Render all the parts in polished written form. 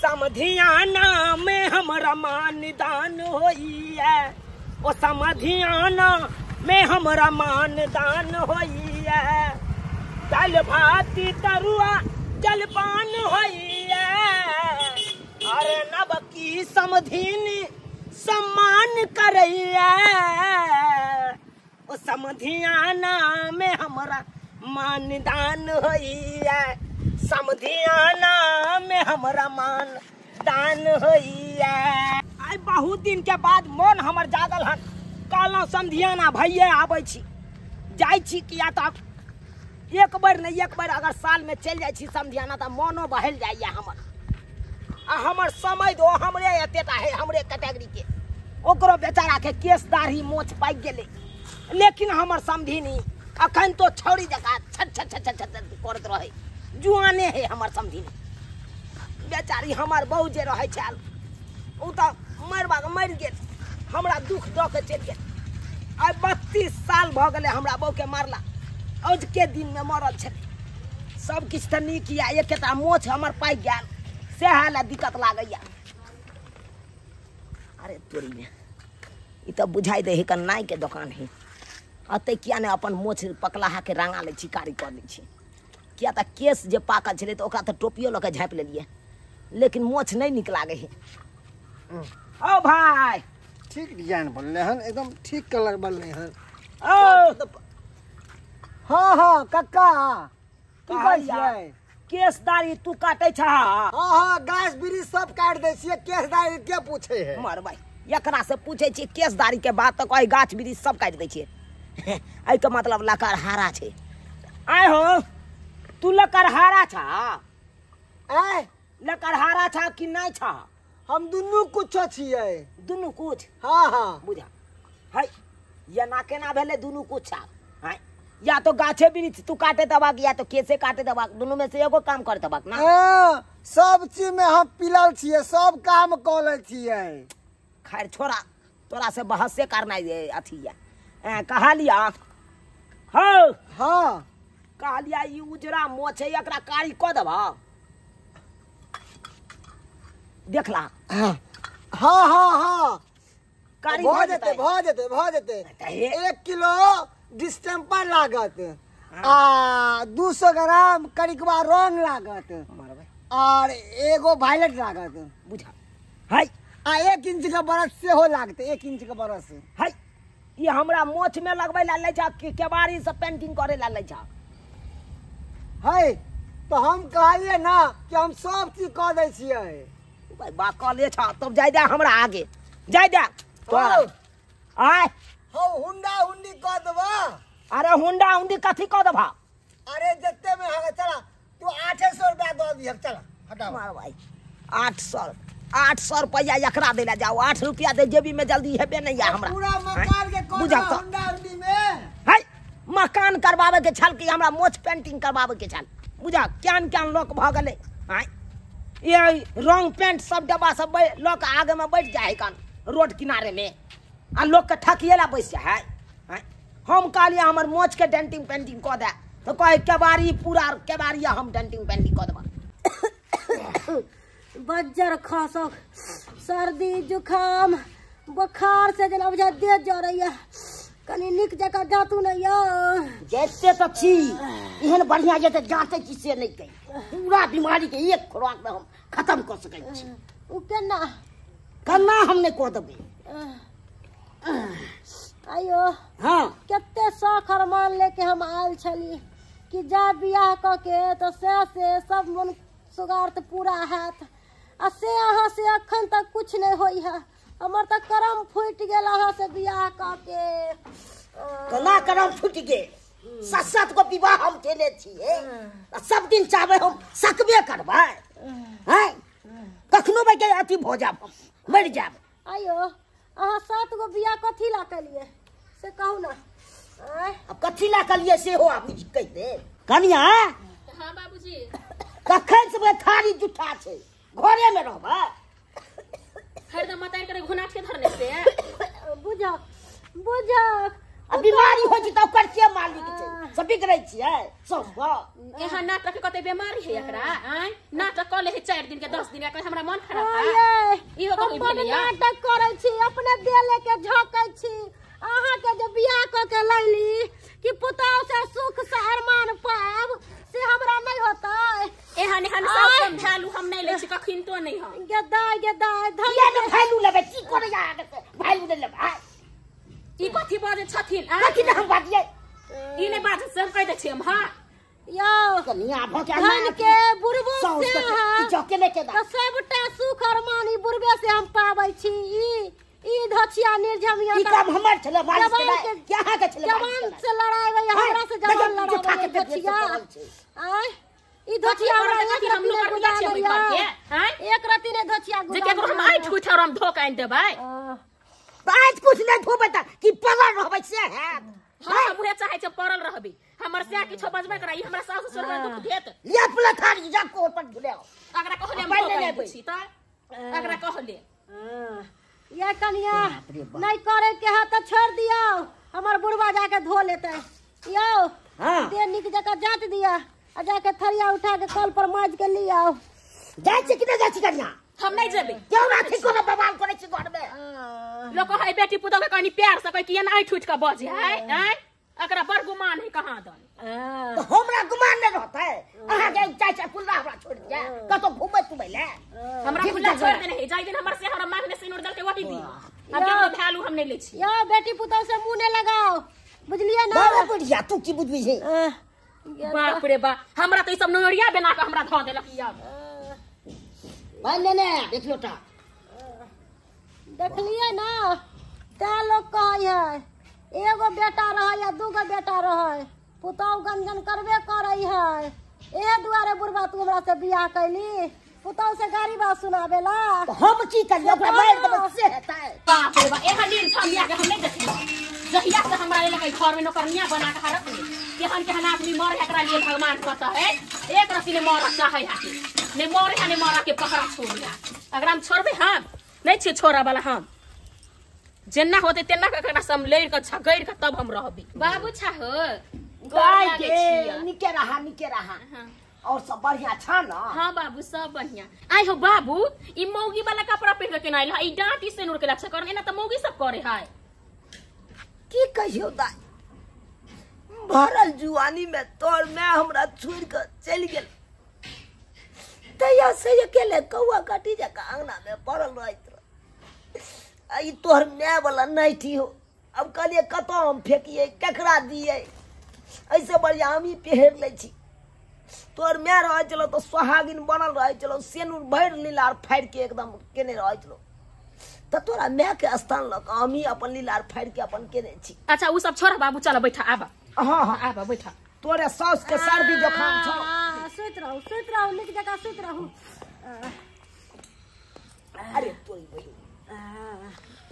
समधियाना में हमरा मानदान होई है, ओ समधियाना में हमरा मानदान होई है। दाल भाती तरुआ जलपान होई है, अरे नब की समधिनी सम्मान करैया, ओ समधियाना में हमरा मानदान होई है, समधियाना में हमरा मानदान होई है। आई बहुत दिन के बाद मन हमर जागल हन, कहलहुँ समधियाना भैये आबै छी, जाइ छी किया तऽ एक बार नहीं एक बार अगर साल में चल जाइ छी समधियाना तऽ मनो बहल जाइए हमर। आ हमर समय दो हमरे एतेटा है, हमरे कैटेगरी के, ओकरो बेचारा के केस दाढ़ी मोछ पाकि गेलै, लेकिन हमर समधिनी अखन तो छौड़ी जकाँ छट छट छट छट करत रहे, जुआने है हमर समधिनी। बेचारी हमर बहू जे रहे छल उ तऽ मरि गेल, हमरा दुख दऽ के चलि गेल। आइ 32 साल भऽ गेलै हमरा बहू के मारला, आज के दिन में मरल छलै। सब किछु तऽ नीक यऽ, एकेटा मोछ हमर पाकि गेल, सेहा ला दिक्कत लागैया। अरे तोरी में ई तऽ बुझाइ दे है कि नाई के दुकान है, अतै किया ने अपन मोछ पकलाहा के रंगा लै छी, कारी कर लै छी। किया तऽ केस जे पाकल छलै तऽ ओकरा तऽ टोपियो लऽ के झाँपि लेलियै, लेकिन मोछ नहीं निक लागे है। ओ भाई ठीक डिजाइन बनले हन, एकदम ठीक कलर बनले हन। ओ हाँ हाँ कक्का की कहै कहलियै केस दाढ़ी तू काटे छा? हाँ हाँ गाछ वृक्ष सब काट दै छियै, केस दाढ़ी के पूछे है? मर भाई एकरा से पूछे छी केस दाढ़ी के बात तो कहे गाछ वृक्ष सब काट दै छियै। आई के मतलब लकड़हारा छे। आय हो तू लकड़हारा छा? आय लकड़हारा छा कि नहीं छा? हम दुनू कुछो छियै। दुनू कुछ? हाँ हाँ बुझा है या ना केना भेले दुनू कुछ छा? है या तो गाछे वृक्ष तू काटे दबाक या तो केसे काटे दबाक, दोनों में से एगो काम करे दबाक ना। सब चीज में हम पिलल छियै, सब काम कऽ लै छियै। खैर छोड़ा, तोरा से बहसे करना अथी है। कहा लिया हो? हाँ कहा लिया ई उजरा मोछ है, एकरा कारी कऽ देबा। देखला हाँ हाँ हाँ कारी भऽ जेतै 1 किलो डिस्टेम्पर लागत, आ 200 ग्राम करिकबा रंग लागत, और एगो वायलेट लागत। बुझा है आ 1 इंच के बरस सेहो लागते, 1 इंच के बरस है। ये हमरा मोछ में लगबै ला लै छा कि केबाड़ी से पेंटिंग करे ला लै छा? है तो हम कहलिए ना कि हम सब चीज कऽ दै छियै। भाई बा कले छा तब जाय दे हमरा आगे, जाय दे तोरा। आय हो हुंडा हुंडी कऽ देबा। अरे हुंडा हुंडी कथी कऽ देबा? अरे जत्ते में है चला तू 800 रुपया दऽ दिह, चला हटा मार भाई 800 रुपया एकरा दे ला जाओ, 8 रुपया दे जेबी में जल्दी हेबे नहीं या हमरा। पूरा मकान के कऽ बुझा देबा हुंडा हुंडी में। है मकान करवावे के छल कि हमरा मोछ पेंटिंग करवावे के छल? बुझा क्यान लोक भ गेले। आय ये रंग पेंट सब डब्बा सब लोक आगे में बैठ जाए कान रोड किनारे में, आ लोक के ठकिएला बैस जाए है। हम कहलिए हमर मोछ के डेंटिंग पेंटिंग कऽ दे, तो कहे केबाड़ी पूरा केबाड़ी हम डेंटिंग पेंटिंग कऽ देबा। बज्जर खासक सर्दी जुकाम बुखार से जना बुझा दे जा रही है, कनी निक जगह जातू नहीं है। जैसे तो छी एहन बढ़िया जैसे जाते छी से नहीं कही, पूरा बीमारी के एक खुराक में हम खत्म कर सके छी। उ केना करना हमने कह देबे। आयो हाँ केते शौख अरमान लेके हम आयल छली कि जा बियाह क के तो से सब मन सुगार तो पूरा हैत, आ से अहाँ से अखन तक कुछ नहीं होई है। हमर तक करम फूट गेल अहाँ से बियाह क के। कना करम फूट गे, सत को विवाह हम केले छिए, सब दिन चाहबे हम सकबे करबै हैं, कखनो बे के अति भ जाब, मर जाब। आयो अहाँ 7 गो बियाह कथी ला कलिए से कहू ना। अब कथी ला कलिए से हो आप कह दे कनिया। हां बाबूजी कखन से थारी जुठा छे, घरे में रहबा हरदम मतार करे घुनाट के धरने से। बुझक अब बीमारी हो जी तो कर के मालिक छै सब बिगड़ै छियै सब यहाँ नाटक के कते बीमारी है एकरा आय नाटक कर ले 4 दिन के 10 दिन के हमरा मन खराब है ये इहो कते अपन भेलिया नाटक करै छी अपने देले के झोकै छी अहाँ के जे बियाह क के लैली कि पुतौ से सुख से अरमान पाब से हमरा नहीं होता एहन एहन सब समझालू हम नहीं ले छी कखिन तो नहीं हम गेदाय किया ने भालू लेबे की करे आगे से भालू ले लेबे ई कथि बाजे छथिन कथि ने हम बाजिए ई ने बात सब कह दे छी हम हां यो कनिया भ के धन के बुढ़बो से ई जके ने के तो सबटा सुख अरमान ई बुढ़बे से हम पाबै छी ई धछिया निर्झमिया ई काम हमर छले मालिक के क्या के छले जवान से लड़ाई गई हमरा से जवान लड़ाई धछिया आय ई धछिया हमरा एक हम लोग बुला छी हम घर के हैं एक राती ने धछिया गुला जे केकरो हम आइ ठुठ और हम धोक आइन देबै आज कुछ नहीं धोबे त की पगल रहबै से है हम बुहे चाहे छ पड़ल रहबी हमर से किछो बजबे करा ई हमरा सासु ससुर दुख देत ले पुला थारी जा को पर झुले अगरा कहले हम धोक आइन छी त अगरा कहले ये कनिया नहीं करे के है तो छोड़ दियो हमर बुढ़वा जाके धो लेते यो हां दे निक जका जात दिया आ जाके थरिया उठा के कल पर माज के ले आओ जाय छी कि नहीं जाय छी कनिया हम नहीं जेबे क्यों राखी को बवाल करे छी घर में लोग है बेटी पुतो के कनी प्यार से कह कि एना आइ ठुठ के बजे है हैं अकरा बड़ गुमान है कहां दन तो हमरा गुमान नहीं रहता है अहाँ के चाचा कुल्ला हमरा छोड़ दिया कतो घूमे तुमे ले हमरा खुला छोड़ दे नहीं जाई दिन हमर से हमरा मांग में सिनुर दल के वही दी अब केकरो वैल्यू हम नहीं ले छी यो बेटी पुतो से मुंह ने लगाओ बुझलिए ना बाबा बुढ़िया तू की बुझबी छै बाप रे बा हमरा तो ई सब नोरिया बना के हमरा ध देलक या भाई ने देख लो ता देखलिए ना ता लोग कहै है एगो बेटा रहे या दूगो बेटा रहे पुतौ गंजन करबे करे है ए दुआरे बुढ़वा तू हमरा से बियाह कैली पुतौ से गाड़ी बात सुनावेला तो हम की करियो ओकरा मार देब से हेतै बाप रे बा एहन दिन थमिया के हम नहीं देखी जहिया से हमरा ले के घर में नौकरनिया बना के रख ले केहन केहन आदमी मर एकरा लिए भगवान कहता है एक रति ने मर चाहे है ने मर है ने मर के पकड़ा छोड़ दिया अगर हम छोड़बे हम नहीं छे छोरा वाला हम जेना होते तेना ककरा सम लेर के छगैर के तब हम रहबी बाबू छा हो गाय के निके रहा और सब बढ़िया छा ना हां बाबू सब बढ़िया आई हो बाबू ई मौगी वाला कपड़ा पहन के केनाइल ई डांटी से नूर के रक्षा करने ना त मौगी सब करे है की कहियो दाई भरल जुआनी में तोर मैं हमरा छोड़ के चल गेल तैया से अकेले कौआ काटी जका अंगना में पड़ल रहत आई तोहर मैं वाला नहीं थी हो अब कहलिए कतो हम फेंकिए केकरा दिए ऐसे बढ़िया हम ही पहर ले छी तोर मैं रह चलो तो सुहागिन बनल रह चलो सेनुर भर लीलार फाड़ के एकदम केने रह चलो तो तोरा मैं के स्थान लग हम ही अपन लीलार फाड़ के अपन केने छी अच्छा उ सब छोड़ बाबू चल बैठा आबा हां हां आबा बैठा तोरे सास के सर्दी जुकाम छ सुत रहो निक जका सुत रहू अरे तोरी बहिन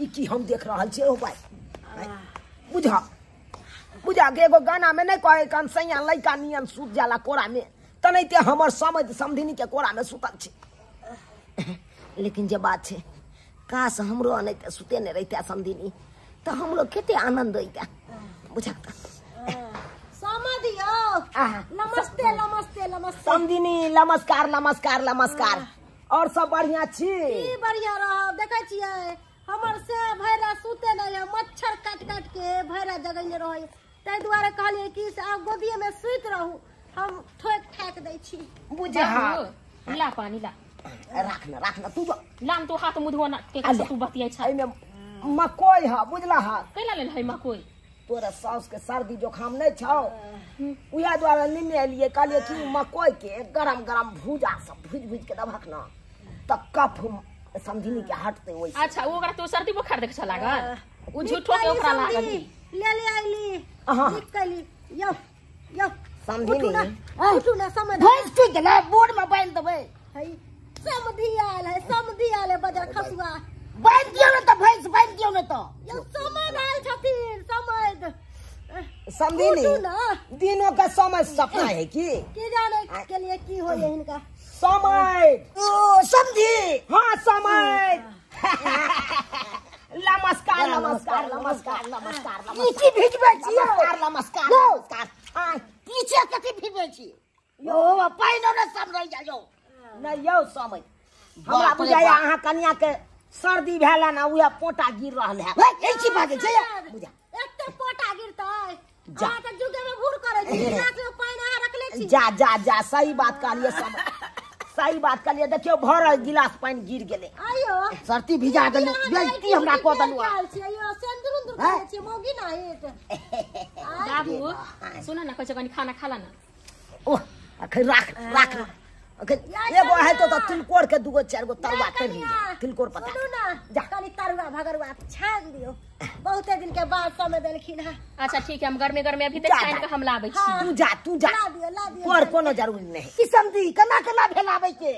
ई की हम देख रहल छी ओ भाई बुझा के एगो गाना में नहीं कहे कान सैया लइका नियन सूत जाला कोरा में तनैते हमर समझ समधिनी के कोरा में सुतल छी लेकिन जे बात छे काश हमरो अनैते सुते ने रहते समधिनी तो हम लोग केते आनंद होइता बुझा समझियो नमस्ते नमस्ते नमस्ते समधिनी नमस्कार और सब बढ़िया छी की बढ़िया रह देखै छियै हमर से भैरा सुते नहीं है मच्छर काट के भैरा जगह रहे ताहि दुआरे कहलिए कि से आब गोदिये में सुत रहू हम ठोक ठाक दै छी बुझा ला पानी ला राखना तू लाम तो हाथ मुधवा ना के तू बतियै छ एमे मकोई ह बुझला ह कैला लेल है मकोई तोरा सास के सर्दी जुकाम नहीं छौ उया द्वारा लेने लिए कहलिए कि मकोई के गरम भूजा सब भूज के दबक ना त कफ समझिनी के हटते ओइ अच्छा ओकरा तो सर्दी बुखार देख छ लागल उ झूठो के ओकरा लागल ले आइली हां ठीक कली यो समझिनी उठू ना समझ भैंस के गेला बोर्ड में बांध देबै है समधी आयल है बजर खसुआ बांध दियो न त भैंस बांध दियो न त यो समझ आयल छथिन समझ समझिनी उठू ना दिनों का समय सपना है कि जाने के लिए की हो ये इनका समय ओ समझी हाँ समय नमस्कार नमस्कार नमस्कार नमस्कार की भिजबै छियै नमस्कार नमस्कार नमस्कार पीछे कथी भिजबै छी यो पाइनो न समझै जायो नहीं यौ समझ हमरा बुझाया अहाँ कन्या के सर्दी भेल ना उहे पोटा गिर रहल है ए छी बाजे छै बुझा एते पोटा गिरतै जा। अहाँ त जुगे में भूर करै छी गिलास में पानी अहाँ रखले छी जा जा जा सही बात कहलिए समझ सही बात कहलिए देखियो भरल गिलास पानी गिर गेले आयो सर्दी भिजा देलु बेइज्जती हमरा क देलु आयो सेंदुर उंदुर करे छी मौगी ना हेत बाबू सुन न कैसे कनी खाना खाला ना ओह अखन राख एगो है तो तिलकोर के दूगो चार गो तरुआ कर लिया तिलकोर पता सुनू ना जा। कनी तरुआ भगरुआ छान दियो बहुते दिन के बाद समय देलखिन है अच्छा ठीक है हम गर्मी गर्मी अभी तक जा, छान जा। के हम लाबै छी हाँ। तू जा ला दियो तोर कोनो जरूरी नहीं की समझी कना भेलाबै के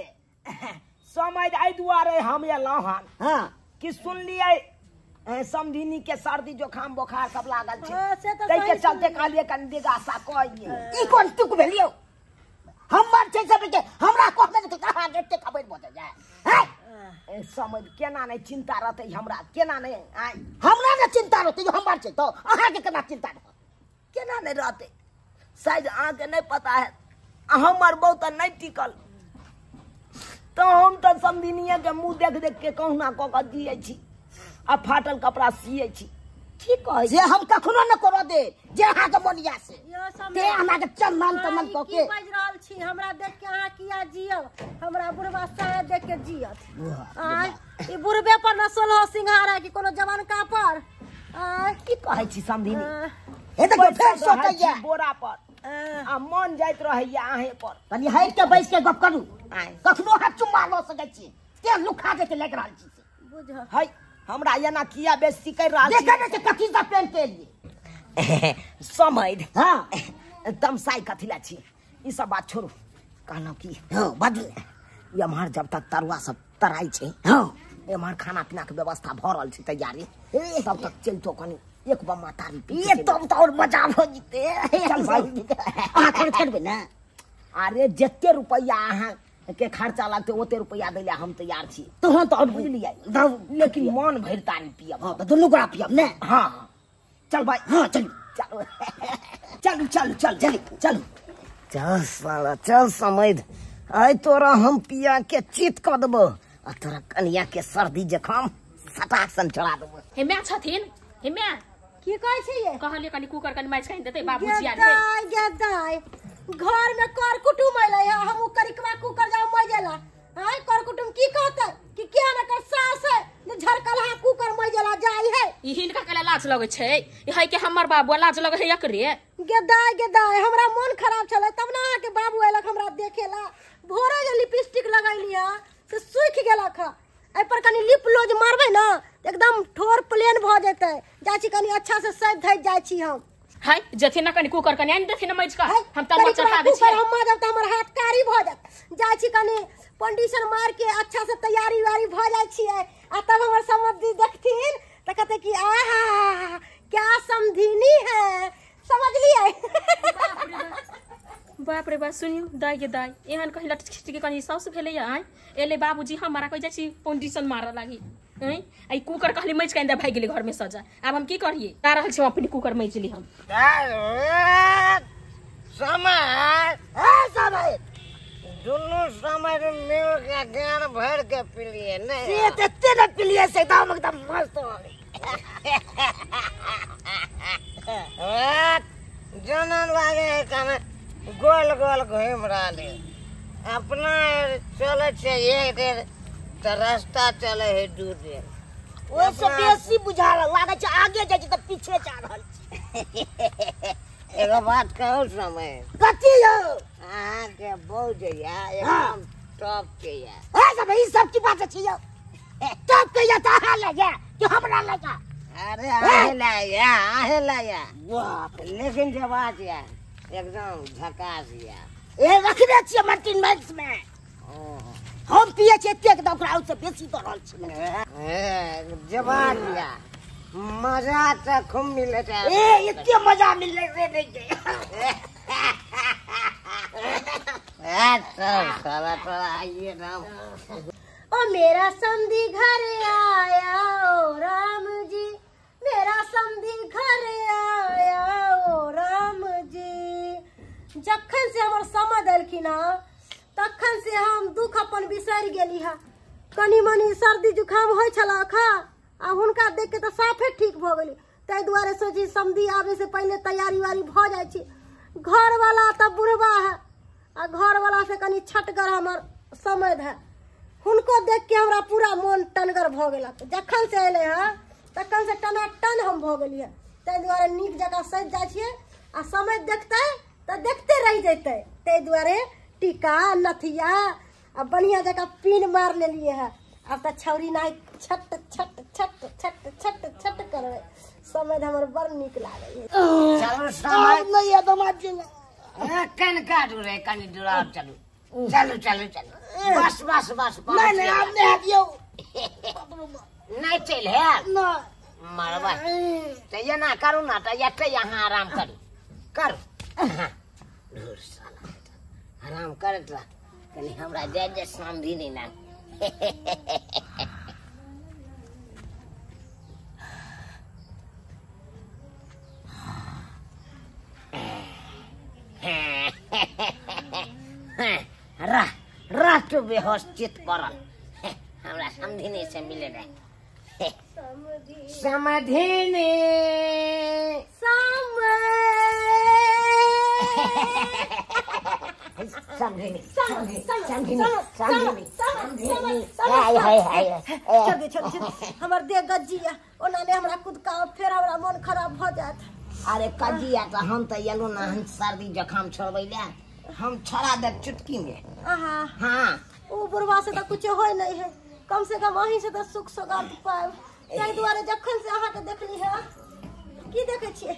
समझ आई दुआरे हम एलौं हन हां कि सुनलिए समधिनी के सर्दी जुकाम बुखार सब लागल छै हाँ, से तो तै के सही चलते कहलिए कनि दिगासा कहिए ई कोन तुक भेलियो हमर छै सब के हमरा कहबे के कहां गेटे खबर बोल जाय हैं समझ केना नहीं चिंता रहते हमरा केना नहीं आय हमरा न चिंता रहते जो हमर छै तो अहाँ के केना चिंता रह केना नहीं रहते शायद अहाँ के नहीं पता है हमर बहुत नहीं टिकल तो हम तो समधिनिया के मुंह देख देख के कहुना क के जियै छी आ फाटल कपड़ा सियै छी ठीक कहै जे हम कखनो न करो दे जे अहाँ के मोनिया से यो समय ते हमरा के चमन तमन क के की बाज रहल छी हमरा देख के अहाँ किया जियब हमरा बुढ़वा साहे देख के जियत आय ई बुढ़बे पर न सोलह सिंहारा की कोनो जवान का पर आय की कहै छी समधिनी हे देखो फेर सोतैया बोरा पर आ मन जाइत रहैया आहे पर कनी हट के बैस के गप करू आय कखनो हाथ चुम्मा ल सकै छी ते लुखा दे के लग रहल छी बुझ है हमरा एना किया बेइज्जती कर रहल देखे न के कथी सा पेन के लिए समझ हां तमसाई कथिला छी ई सब बात छोड़ू कहलौ की हां बाजू ये हमार जब तक तरुआ सब तराई छै हां हमार खाना पीना के व्यवस्था भ रहल छै तैयारी तब तक चलतो कनी एक बा मातारी पी ये तब तो और मजा हो जिते चल भाई अहाँ खर्च करबे ना अरे जत्ते रुपया अहाँ के खर्चा लगते ओते रुपया दैले हम तैयार छी तो हम तो और बुझलियै लेकिन मन भरि तारी पियब हां तो दुनु गोरा पियब ने हाँ चल भाई हां चल चलो चलू चलू चल चल चलू चल साला चल समझ आइ तोरा हम पिया के चित क देबो आ तोरा कनिया के सर्दी जखम सटासन चढ़ा देबो हेम्या छथिन हेम्या की कहै छी ये कहलिए कनी कुकर कनी माछ खाइन देतै बाबूजी आर के गदाई घर में कर कुटुम अइले है हम करिकवा कुकर जाओ मजेला आय कर कुटुम की कहते कि क्या न कर सास है जे झरकल हा कुकर मजेला जाई है ई हिनका केला लाज लगै छै ई है के हमर बाबू लाज लगै है एकरे गदाई हमरा मन खराब छले तब ना के बाबू अइलक हमरा देखेला भोरे जे लिपस्टिक लगैलिया से सूख गेलक ए पर कनी लिप लोज मारबै ना एकदम ठोर प्लेन भ जेतै जाय छी कनी अच्छा से सज धइ जाय छी हम है जथि न कनी कुकर कनी आनि देथि न मैज का हम तलवा चढ़ा दै छी हम जब हमर हाथ कारी भ जात जाय छी कनी कंडीशन मार के अच्छा से तैयारी वारी भ जाय छी आ तब हमर समझी देखथिन त कहते कि आहा क्या समधिनी है समझ लिए बाप रे बाप सुनियो दाई के दाई एहन कहि लट खिच के कनी साउस भेलै आइ एले बाबूजी हमरा कहि जाइ छी कंडीशन मारऽ लागी हैं आई कुकर कहली मैज कांदा भाग गेलै घर में सजा अब हम की करिए का रहल छी अपनी कुकर मैज ली हम समय समय दुनू समय मिल के ज्ञान भर के पिलिए नहीं से तते न पिलिए से एकदम मस्त हो गई जनन लागे कने गोल गोल घूम रही अपना चले छे एक डेढ़ तो रास्ता चले है दू डेढ़ ओइ से बेसी बुझा लागे छै आगे जाइ छै त पीछे जा रहल छै एगो बात कहू समय कथी यौ अहाँ के बहु जइया एकदम टॉप के या ए सब ई सब की बात छै यौ टॉप के या त अहाँ लगे कि हमरा लगे अरे आहे लाया वाह लेकिन जवाब या एकदम झकास या ए रखने छियै मर्टिन मैक्स में हम पिए छियै एते एकदम ओकरा से बेसी दऽ रहल छी जवाब या मजा तो खूब मिले ए एते मजा मिलले रे नहीं साला तो आइए ना ओ मेरा समधी घर आया ओ राम जी मेरा समधी घर आया ओ राम जी। जखन से हमर समझ अलखिन ह तखन से हम दुख अपन बिसर गेली है। कनी मनी सर्दी जुकाम हो छलक आ हुनका देख के तो साफे ठीक भ गेली। ताहि दुआरे सोची समधी आवे से पहले तैयारी वारी भ जाय छी। घर वाला त बुढ़वा है आ घर वाला से कनी छटगर हमर समझ है। हुनको देख के हमरा पूरा मन टनगर भ गेलक। जखन से अइले है तखन से टनाटन हम भ गेलिए। ताहि दुआरे नीक जगह सज जाइ छिए आ समय देखते त देखते रह जैते। ताहि दुआरे टीका नथिया अब बढ़िया जगह पिन मार ले लिए है। अब तो छौरी नहीं छट छट छट छट छट छट करे समय हमर बड़ निक लागे। चलो समय नहीं है तो मत कन काट रे कनी दूर चलो चलो चलो चलो बस बस बस नहीं नहीं आपने हटियो नहीं चल है ना मरवा तो ये ना करू ना तो ये यहाँ आराम करू करू दूर साला आराम करत रह कनी हमरा जय जय समधी नहीं ना रह तो बेहोश चित करल हमरा समधिनी से मिले रहे समधिनी समधिनी समधिनी समधिनी हाय हाय हाय चल चल हमर देह गज्जिया ओना ने हमरा कुदका फेर हमरा मन खराब भ जात। अरे कजिया तो हम तो येलो ना हम सर्दी जुकाम छोड़बैले हम छोड़ा दे चुटकी में। आहा हाँ ओ बुढ़वा से तो कुछ होय नहीं है। कम से कम अहीं से तो सुख सौगात पाएब। ताहि दुआरे जखन से अहाँ के देखली है की देखे छिए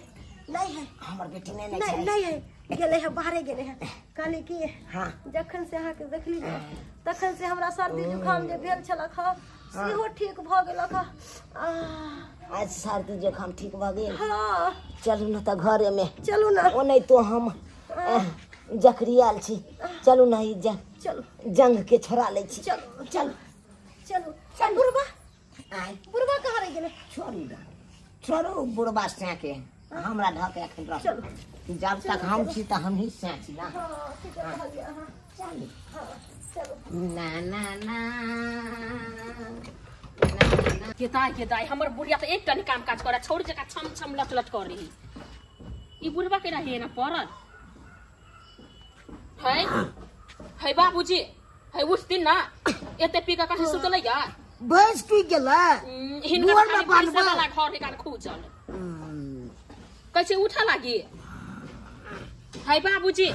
नहीं है हमर बेटी नहीं है गेले है बाहरे गेले है कहली की हाँ जखन से अहाँ के देखली तखन से हमरा सर्दी जुकाम जे भेल छलक ह सेहो ठीक भ गेलक ह। आज सर्दी जुकाम ठीक भ गेल। हाँ चलू ना तो घरे में चलू ना ओ नहीं तो हम जखरियाल छी चलू ना ई जंग के छोड़ा ले छी चलो चल चलो चल बुढ़वा आय बुढ़वा कहाँ रह गेले छोड़ू ना छोड़ू बुढ़बा से के हमरा ढके एखन रह चलो जब तक हम छी त हम ही से छी ना हाँ ठीक है कहलिए हाँ चल हाँ चलो ना ना ना के दाई हमर बुढ़िया तो एक टनी काम काज करे छोड़ जका छम छम लट लट कर रही। ई बुढ़वा के रही ना परल है बाबूजी है उस दिन ना एते पी का कहीं सुतले या भैंस की गेला हिनका दुआर में खाली बांधबा। पैसा वाला घर हिकान खूजल कैसे उठा लागी है बाबूजी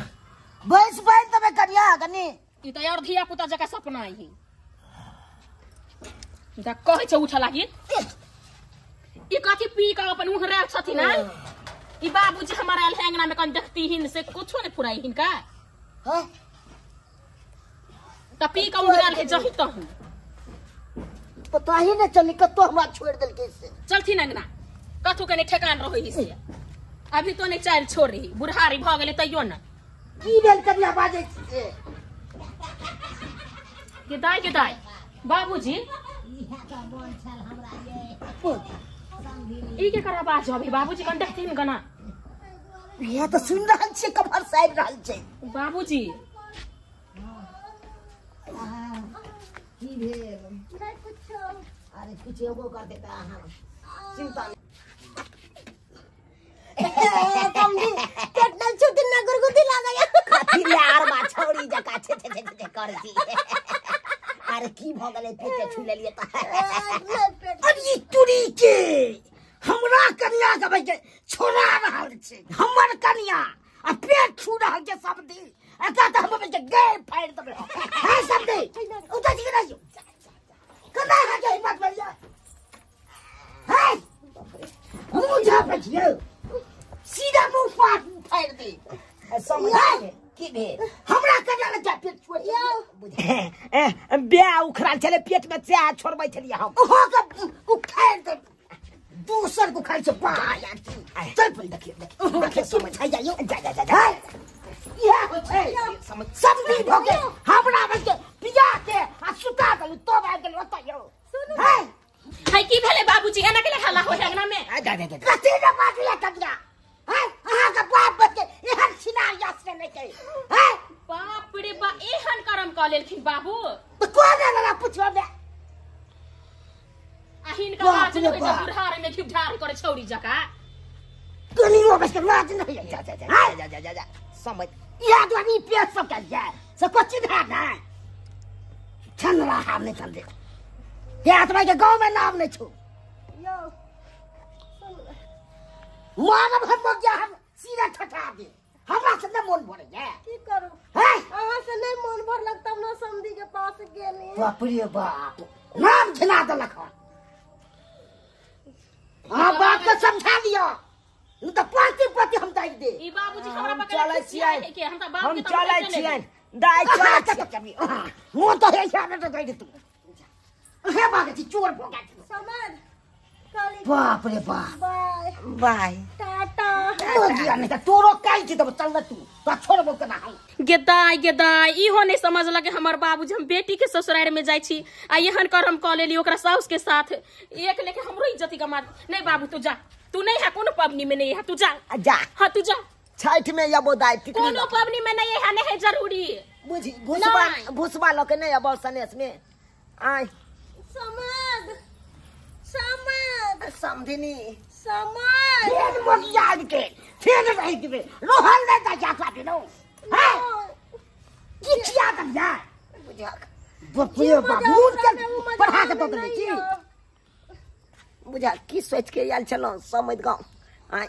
भैंस बांध तबे करिया कनी ई त यार धिया पुता जका सपना ही दा कहे छ उठा लागी ई कथि पी का अपन उहरा छथि ना ई बाबूजी हमारा हेंगना में कन देखती हिन से कुछो ने फुराई हिनका हां त पी का उहरा ले जही त हूं पता ही न चली कतो हमरा छोड़ देल के से चलथि नंगना कथु के ने ठेकान रही से अभी तो ने चाल छोड़ रही बुढ़ारी भ गेले तइयो न की भेल करिया बाजे से के दाई बाबूजी ई के करा बाज अभी बाबूजी कन देखथि न गना ये तो सुन रहल छे कमर साइड रहल छे बाबूजी की भेल नहीं कुछ अरे कुछ एगो कर देता हां चिंता समझी कितना छुट्टी ना गुरगुदी लागया कथि लार बा छौरी जका छे छे छे कर छी अरे की भ गेले पेटे छू लेलिए त अरे टुरी के हमरा कन्या के भाई के छोड़ा रहल छे हमर कन्या आ पेट छू रहल के सब दिन एका त हम के गए फाड़ दबे है सब दिन उता जी के नहीं कना है के हिम्मत भैया है मुझे पछियो सीधा मुंह फाड़ दे समझ की भेल हमरा कन्या के पेट छू ब्याह उखड़ल छले पेट में से छोड़बै छलिए हम हो के उखाड़ दे दूसर को खाई से पाया चल पल देखिए समझ आ जाइयो जा ये हो छे समझ सब दिन भोगे हमरा में के पिया के आ सुता दल तो आ गेल ओतयो है है की भेले बाबूजी एना के हल्ला हो हेंगना में कथी न बात ले कनिया हैं अहाँ के बाप बच्चे एहन छिनार यासने नहीं के हैं बाप रे बा एहन करम क लेलखिन बाबू तो कोन लगा पूछो बे आहिन का लाज नहीं होय छै बुढ़ार में घिउ ढार करे छौरी जका कनियो बस के लाज नहीं जा समझ या तो अभी पेट सब कर जाए सब कुछ धा ना छन रहा नहीं चल दे क्या तुम्हारे के गांव में नाम नहीं छू यो मानव हम हो गया हम सीधा ठठा दे हमरा से न मन भरे है की करू हैं अहाँ से नहीं मन भरलक तब न समधी के पास गेली बाप रे बाप नाम खिला देलक हां बात को समझा दियो न तो पाती हम दाई दे ई बाबूजी हमरा हम पकड़ चलै छियै के हम त बाप हम के चलै छियै दाई चलै छियै वो तो है यार तो दाई दे तू हे बागती चोर भोगा समझ काली बाप रे बाप बाय बाय टाटा मोदिया नहीं तो तोरो काई की तो चल तू तो छोड़बो केना हम गेदाई इहो नहीं समझलक कि हमर बाबूजी हम बेटी के ससुराल में जाई छी आ एहन करम क लेली ओकरा साउस के साथ एक लेके हमरो इज्जत गमा नहीं बाबू तू जा तू नहीं है कोनो पबनी में नहीं है तू जा जा हां तू जा छठ में यबो दाई टिकली कोनो पबनी में नहीं है नहीं जरूरी बुझी नहीं। भुसबा लोग नहीं अब सनेस में आय समझ समझ समझनी समझ फिर मोदिया के फिर रही के रोहन ले जा जाता दिनो हैं किछिया कर जा बुझा बाप रे बाप मुंह के पढ़ा के तो दे की बुझा की सोच के आयल छलो समझ गाँव आय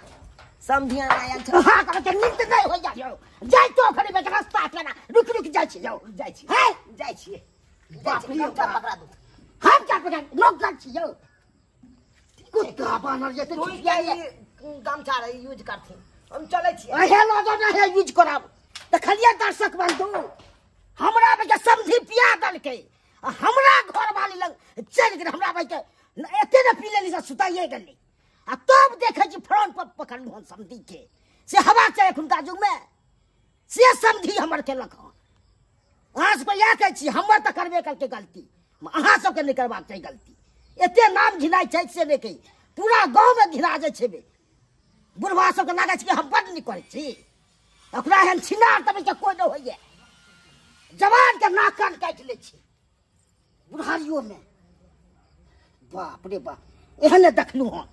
समझिया आयल छलो हां का नींद नहीं हो जाओ जाय तो खड़ी में रास्ता पेना रुक जाय छी जाओ जाय छी हैं जाय छी बाप रे बाप पकड़ा दू हम क्या पकड़ लोग जाय छी जाओ कुत्ता बानर जैसे तू ये गमछा यूज करथी हम चलै छी अहे लोगो नहीं यूज करब देखलिए दर्शक बंधु हमरा बे समझी पिया दल के हमरा घर वाली लग चल गेल हमरा बे एते न पी लेली से सुताइए गेली आ तब देखे छी फ्रंट पर पकड़लू हम समझी के से हवा चले खुनका जुग में से समझी हमर के लख आज पर या कह छी हमर त करबे करके गलती अहाँ सब के नहीं करबाक चाहिए गलती एते नाम घिनाई छै से नहीं कही पूरा गांव में घिना जाय छै बे बुढ़वा सब के लागे छै कि हम बड नहीं करे छी ओकरा हम छिनार तब के कोई न होइए जवान के नाक कान काट ले छी बुढ़ारियों में बाप रे बाप एहने देखलू हम